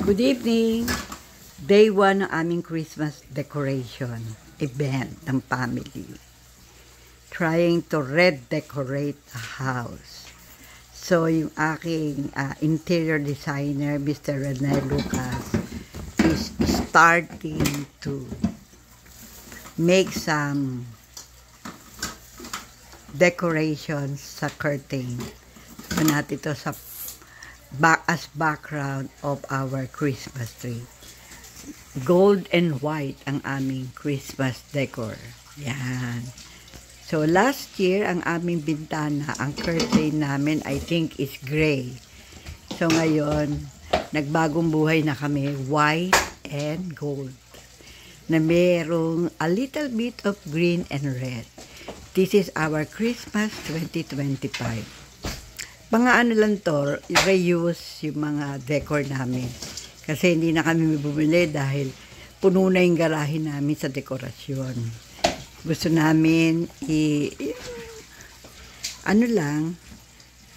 Good evening! Day 1 ng aming Christmas decoration event ng family. Trying to red decorate the house. So, yung aking interior designer, Mr. Rene Lucas, is starting to make some decorations sa curtain. So, natin ito sa as background of our Christmas tree. Gold and white ang aming Christmas decor. Yan. So, last year, ang aming bintana, ang curtain namin, I think, is gray. So, ngayon, nagbagong buhay na kami, white and gold. Na merong a little bit of green and red. This is our Christmas 2025. Mga ano lang to, reuse yung mga decor namin. Kasi hindi na kami bumili dahil puno na yung garahe namin sa dekorasyon. Gusto namin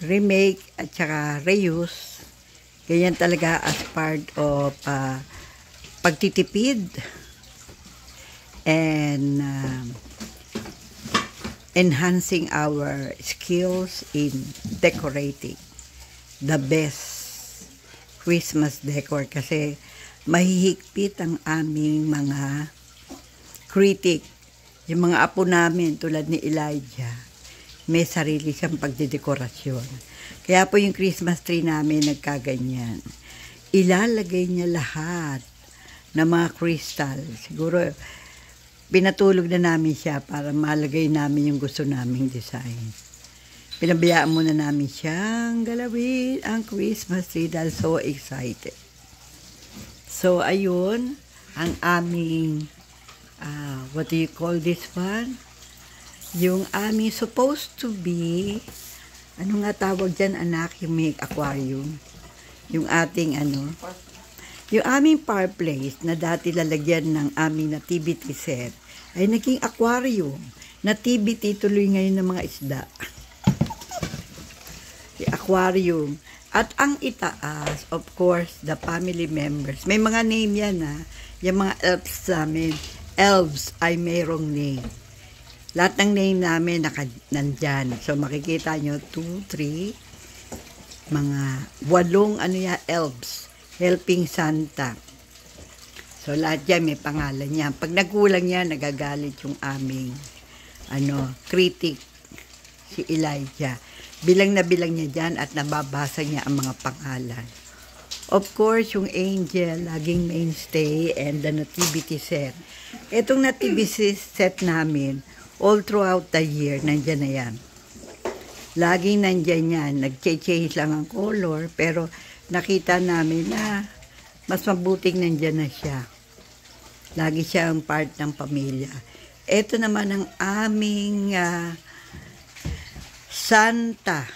remake at saka reuse. Ganyan talaga as part of pagtitipid and enhancing our skills in decorating the best Christmas decor kasi mahihigpit ang aming mga critic. Yung mga apo namin tulad ni Elijah, may sarili siyang pagdedekorasyon. Kaya po yung Christmas tree namin nagkaganyan. Ilalagay niya lahat ng mga crystal. Siguro pinatulog na namin siya para malagay namin yung gusto naming design. Pinabayaan muna namin siyang galawin ang Christmas tree dahil so excited. So, ayun, ang aming, what do you call this one? Yung aming supposed to be, ano nga tawag dyan anak, yung may aquarium. Yung ating yung aming fireplace na dati lalagyan ng aming nativity set ay naging aquarium. Nativity tuloy ngayon ng mga isda. The aquarium. At ang itaas, of course, the family members. May mga name yan yung mga elves namin. Elves ay mayroong name. Lahat ng name namin nandyan. So makikita nyo, 2, 3, mga 8 elves. Helping Santa. So, lahat yan may pangalan niya. Pag nagkulang yan, nagagalit yung aming critic, si Elijah. Bilang na bilang niya dyan at nababasa niya ang mga pangalan. Of course, yung angel, laging mainstay, and the nativity set. Itong nativity set namin, all throughout the year, nandyan na yan. Laging nandyan yan. Nag-change lang ang color, pero nakita namin na mas mabuting nandyan na siya. Lagi siya ang part ng pamilya. Ito naman ang aming Santa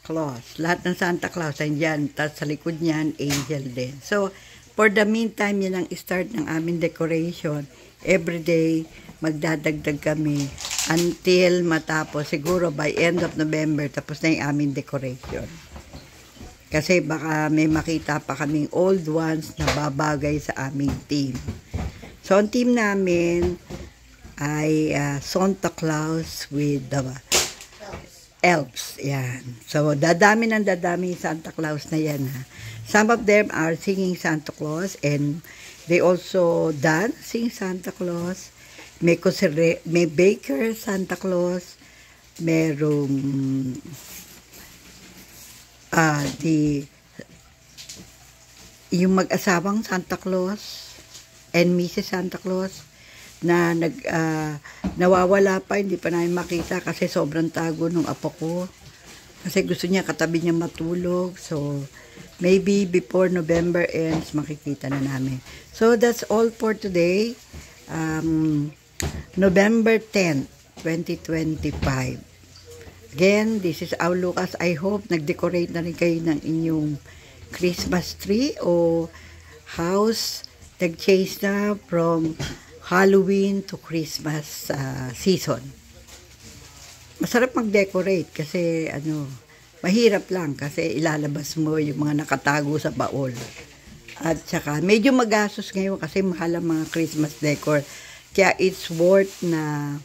Claus. Lahat ng Santa Claus nandyan. Tapos sa likod niyan, angel din. So, for the meantime, yan ang start ng aming decoration. Every day, magdadagdag kami until matapos. Siguro by end of November, tapos na yung aming decoration. Kasi baka may makita pa kaming old ones na babagay sa aming team. So, ang team namin ay Santa Claus with the elves. Yan. So, dadami Santa Claus na yan. Some of them are singing Santa Claus and they also dancing Santa Claus. May baker Santa Claus. Merong yung mag-asawang Santa Claus and Mrs. Santa Claus na nawawala pa, hindi pa namin makita kasi sobrang tago nung apo ko. Kasi gusto niya katabi niya matulog. So, maybe before November ends, makikita na namin. So, that's all for today. November 10, 2025. Again, this is Ao Lucas. I hope nag-decorate na rin kayo ng inyong Christmas tree o house. Nag-change na from Halloween to Christmas season. Masarap mag-decorate kasi mahirap lang kasi ilalabas mo yung mga nakatago sa baol. At saka, medyo magastos ngayon kasi mahal ang mga Christmas decor. Kaya it's worth na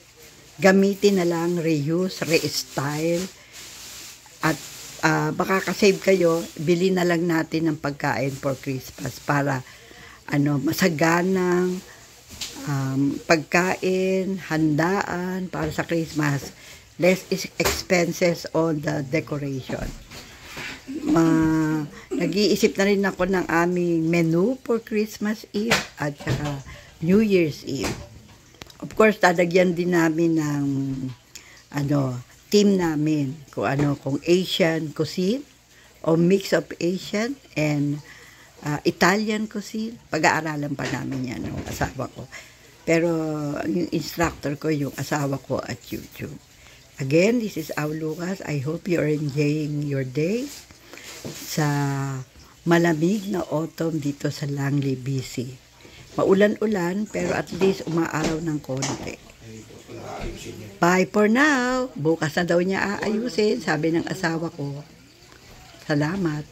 gamitin na lang, reuse, re-style. At makakasave kayo, bili na lang natin ng pagkain for Christmas para masaganang pagkain, handaan para sa Christmas. Less expenses on the decoration. Nag-iisip na rin ako ng aming menu for Christmas Eve at saka New Year's Eve. Of course, dadagyan din namin ng team namin kung Asian cuisine o mix of Asian and Italian cuisine. Pag-aaralan pa namin yan ng asawa ko. Pero yung instructor ko, yung asawa ko at YouTube. Again, this is Au Lucas. I hope you are enjoying your day sa malamig na autumn dito sa Langley, BC. Maulan-ulan, pero at least umaaraw ng konti. Bye for now. Bukas na daw niya aayusin, sabi ng asawa ko. Salamat.